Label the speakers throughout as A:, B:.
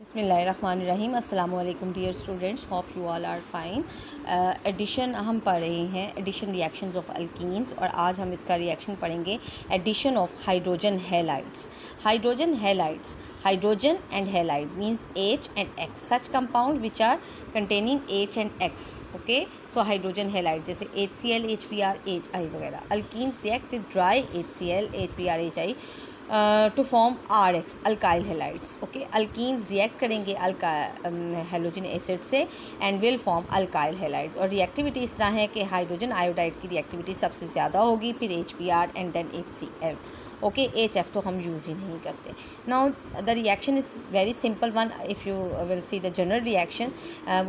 A: बिस्मिल्लाहिर्रहमानिर्रहीम। अस्सलाम वालेकुम dear students, hope you all are fine. Addition हम पढ़ रहे हैं, एडिशन रिएक्शंस ऑफ अल्कीन्स, और आज हम इसका रिएक्शन पढ़ेंगे addition of hydrogen halides. Hydrogen halides, hydrogen and halide means H and X, such compound which are containing H and X, okay. So hydrogen halide जैसे HCl, HBr, HI वगैरह। Alkenes react with dry HCl, HBr, HI to form RX, alkyl halides, okay. Alkenes react करेंगे halogen acid से and will form alkyl halides, और reactivity इस तरह है कि hydrogen iodide की रिएक्टिविटी सबसे ज़्यादा होगी, फिर HBr and then HCl, okay. HF तो हम यूज़ ही नहीं करते। Now the reaction is very simple one. If you will see the general reaction,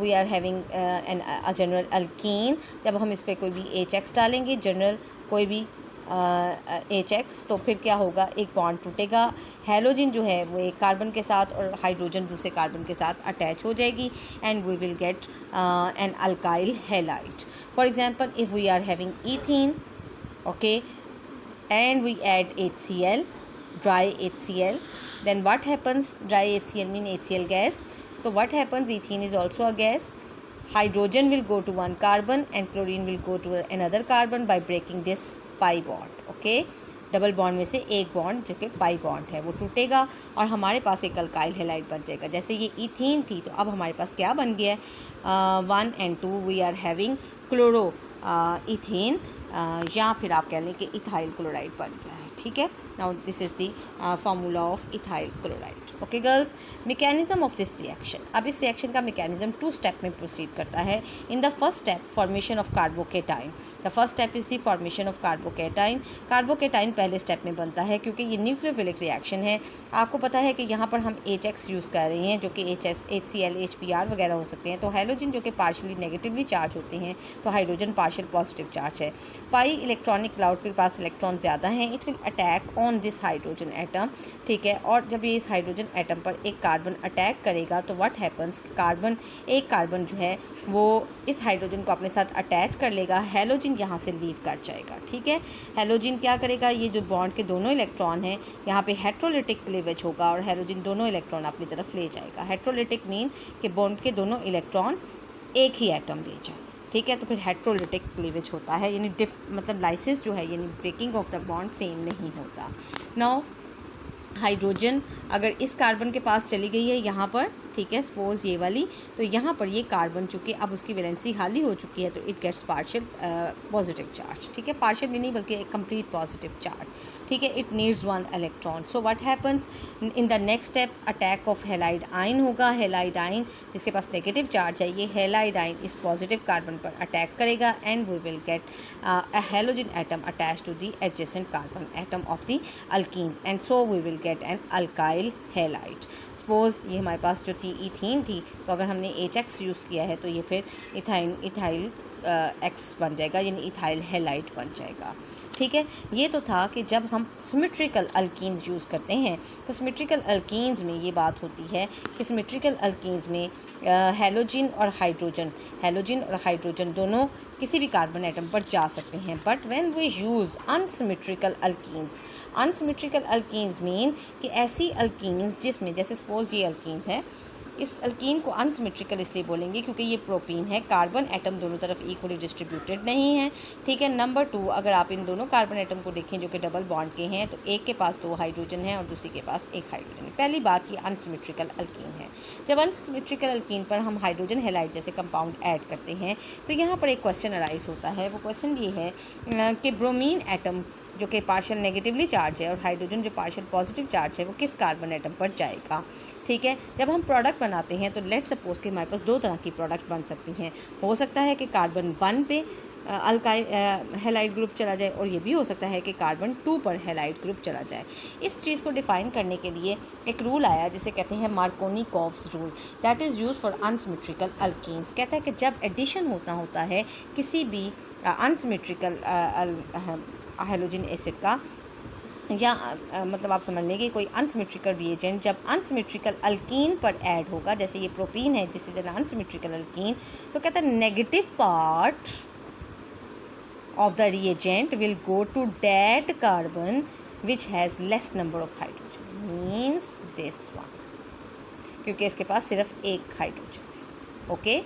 A: we are having a general alkene. जब हम इस पर कोई भी HX डालेंगे, जनरल कोई भी HX, तो फिर क्या होगा, एक बॉन्ड टूटेगा। हैलोजन जो है वो एक कार्बन के साथ और हाइड्रोजन दूसरे कार्बन के साथ अटैच हो जाएगी and we will get an alkyl halide. For example, if we are having ethene, okay, and we add HCl, dry HCl, then what happens? Dry HCl mean HCl gas. So what happens? Ethene is also a gas. Hydrogen will go to one carbon and chlorine will go to another carbon by breaking this pi bond, okay. Double bond में से एक bond जो कि pi bond है वो टूटेगा और हमारे पास एक अल्काइल हैलाइड बन जाएगा। जैसे ये ईथीन थी तो अब हमारे पास क्या बन गया है, 1 and 2 we are having chloro ethene, या फिर आप कह लें कि इथाइल क्लोराइड बन गया है, ठीक है। Now this is the formula of ethyl chloride, okay girls. Mechanism of this reaction, अब इस रिएक्शन का मैकेनिज्म 2 स्टेप में प्रोसीड करता है। In the first step, formation of carbocation. The first step is the formation of carbocation. Carbocation पहले step में बनता है क्योंकि ये न्यूक्लियोफिलिक रिएक्शन है। आपको पता है कि यहाँ पर हम HX यूज़ कर रहे हैं जो कि HCl, HBr वगैरह हो सकते हैं। तो हैलोजन जो कि पार्शली नेगेटिवली चार्ज होते हैं, तो हाइड्रोजन पार्शियल पॉजिटिव चार्ज है। पाई इलेक्ट्रॉनिक क्लाउड के पास इलेक्ट्रॉन ज़्यादा हैं, it will attack on this hydrogen atom, ठीक है। और जब ये इस हाइड्रोजन एटम पर एक कार्बन अटैक करेगा तो व्हाट हैपन्स, एक कार्बन जो है वो इस हाइड्रोजन को अपने साथ अटैच कर लेगा, हैलोजन यहाँ से लीव कर जाएगा, ठीक है। हैलोजन क्या करेगा, ये जो बॉन्ड के दोनों इलेक्ट्रॉन हैं यहाँ पे हेट्रोलिटिक क्लीवेज होगा और हैलोजन दोनों इलेक्ट्रॉन अपनी तरफ ले जाएगा। हेट्रोलिटिक मीन कि बॉन्ड के दोनों इलेक्ट्रॉन एक ही एटम ले जाए, ठीक है। तो फिर हेट्रोलिटिक क्लीवेज होता है, यानी मतलब लाइसिस जो है यानी breaking of the bond same नहीं होता। नाउ हाइड्रोजन अगर इस कार्बन के पास चली गई है यहाँ पर, ठीक है, सपोज ये वाली, तो यहाँ पर ये कार्बन चूँकि अब उसकी वैलेंसी खाली हो चुकी है तो it gets partial positive charge, ठीक है। पार्शियल भी नहीं बल्कि एक कंप्लीट पॉजिटिव चार्ज, ठीक है। It needs 1 electron. So what happens in the next step, attack of halide ion होगा। हैलाइड आयन जिसके पास नेगेटिव चार्ज है, ये हैलाइड आयन इस पॉजिटिव कार्बन पर अटैक करेगा and we will get a halogen atom attach to the adjacent carbon atom of the alkenes and so we will get an alkyl halide. Suppose ये हमारे पास जो थी ethene थी, तो अगर हमने HX यूज़ किया है तो ये फिर इथाइल X बन जाएगा, यानी इथाइल हैलाइड बन जाएगा, ठीक है। ये तो था कि जब हम सिमेट्रिकल अल्कीन्स यूज़ करते हैं तो सिमेट्रिकल अल्कीन्स में ये बात होती है कि सिमेट्रिकल अल्कीन्स में हैलोजन और हाइड्रोजन दोनों किसी भी कार्बन एटम पर जा सकते हैं। But when we use unsymmetrical alkenes mean कि ऐसी अल्कीन्स जिसमें, जैसे सपोज ये अल्कीन्स हैं, इस अल्कीन को अनसिमेट्रिकल इसलिए बोलेंगे क्योंकि ये प्रोपीन है, कार्बन एटम दोनों तरफ इक्वली डिस्ट्रीब्यूटेड नहीं है, ठीक है। नंबर 2, अगर आप इन दोनों कार्बन एटम को देखें जो कि डबल बॉन्ड के हैं, तो एक के पास 2 हाइड्रोजन है और दूसरे के पास 1 हाइड्रोजन है। पहली बात, ये अनसिमेट्रिकल अल्कीन है। जब अनसिमेट्रिकल अल्कीन पर हम हाइड्रोजन हैलाइड जैसे कंपाउंड ऐड करते हैं तो यहाँ पर एक क्वेश्चन अराइज होता है। वो क्वेश्चन ये है कि ब्रोमीन एटम जो कि पार्शियल नेगेटिवली चार्ज है और हाइड्रोजन जो पार्शियल पॉजिटिव चार्ज है वो किस कार्बन एटम पर जाएगा, ठीक है। जब हम प्रोडक्ट बनाते हैं तो लेट सपोज कि हमारे पास 2 तरह की प्रोडक्ट बन सकती हैं। हो सकता है कि कार्बन 1 पे अल्काइल हैलाइड ग्रुप चला जाए और ये भी हो सकता है कि कार्बन 2 पर हैलाइड ग्रुप चला जाए। इस चीज़ को डिफ़ाइन करने के लिए एक रूल आया जिसे कहते हैं Markovnikov's rule, that is use for unsymmetrical alkenes. कहता है कि जब एडिशन होता है किसी भी अनसिमेट्रिकल हैलोजन एसिड का, या मतलब आप समझ लें कि कोई अनसिमेट्रिकल रिएजेंट जब अनसिमेट्रिकल अल्कीन पर ऐड होगा, जैसे ये प्रोपीन है, this is an unsymmetrical alkyne, तो कहता है negative part of the reagent will go to that carbon which has less number of hydrogen, means this one, क्योंकि इसके पास सिर्फ एक हाइड्रोजन है। ओके,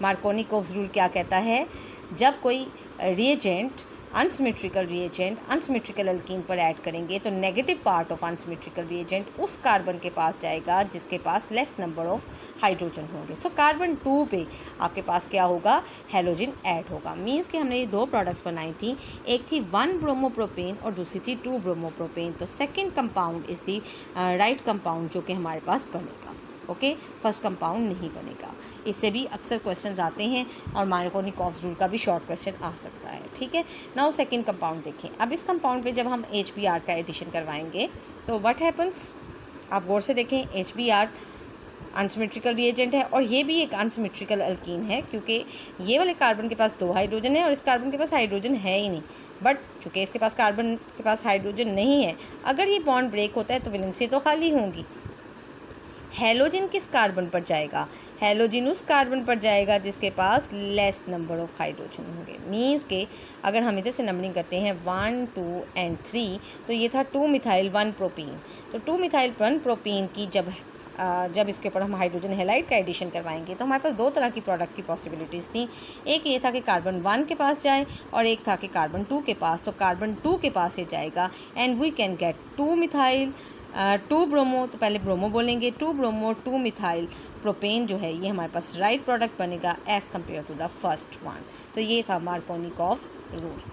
A: मार्कोनिकोव्स रूल क्या कहता है, जब कोई reagent unsymmetrical reagent unsymmetrical alkyne पर ऐड करेंगे तो negative part of unsymmetrical reagent उस कार्बन के पास जाएगा जिसके पास लेस नंबर ऑफ हाइड्रोजन होंगे। सो कार्बन 2 पे आपके पास क्या होगा, हैलोजन ऐड होगा। मींस कि हमने ये दो प्रोडक्ट्स बनाई थी, एक थी 1 ब्रोमोप्रोपेन और दूसरी थी 2 ब्रोमोप्रोपेन। तो second compound is the right compound जो कि हमारे पास बनेगा। ओके, फर्स्ट कंपाउंड नहीं बनेगा। इससे भी अक्सर क्वेश्चंस आते हैं और मार्कोनिकोव्स रूल का भी शॉर्ट क्वेश्चन आ सकता है। ठीक है, नाउ सेकंड कंपाउंड देखें। अब इस कंपाउंड पे जब हम HBr का एडिशन करवाएंगे तो व्हाट हैपन्स, आप गौर से देखें, HBr अनसिमेट्रिकल रिएजेंट है और ये भी एक अनसिमेट्रिकल अल्कीन है, क्योंकि ये वाले कार्बन के पास 2 हाइड्रोजन है और इस कार्बन के पास हाइड्रोजन है ही नहीं। बट चूँकि इसके पास कार्बन के पास हाइड्रोजन नहीं है, अगर ये बॉन्ड ब्रेक होता है तो वैलेंसी तो खाली होंगी। हैलोजन किस कार्बन पर जाएगा, हैलोजन उस कार्बन पर जाएगा जिसके पास लेस नंबर ऑफ हाइड्रोजन होंगे। मींस के अगर हम इधर से नंबरिंग करते हैं 1, 2 एंड 3, तो ये था 2 मिथाइल 1 प्रोपीन। तो 2 मिथाइल 1 प्रोपीन की जब इसके ऊपर हम हाइड्रोजन हैलाइड का एडिशन करवाएंगे तो हमारे पास 2 तरह की प्रोडक्ट की पॉसिबिलिटीज़ थी। एक ये था कि कार्बन 1 के पास जाए और एक था कि कार्बन 2 के पास। तो कार्बन 2 के पास ये जाएगा and we can get 2 methyl 2 bromo, तो पहले ब्रोमो बोलेंगे, 2 ब्रोमो 2 मिथाइल प्रोपेन जो है ये हमारे पास राइट प्रोडक्ट बनेगा as compare to the first one. तो ये था मार्कोनिकोव्स रूल।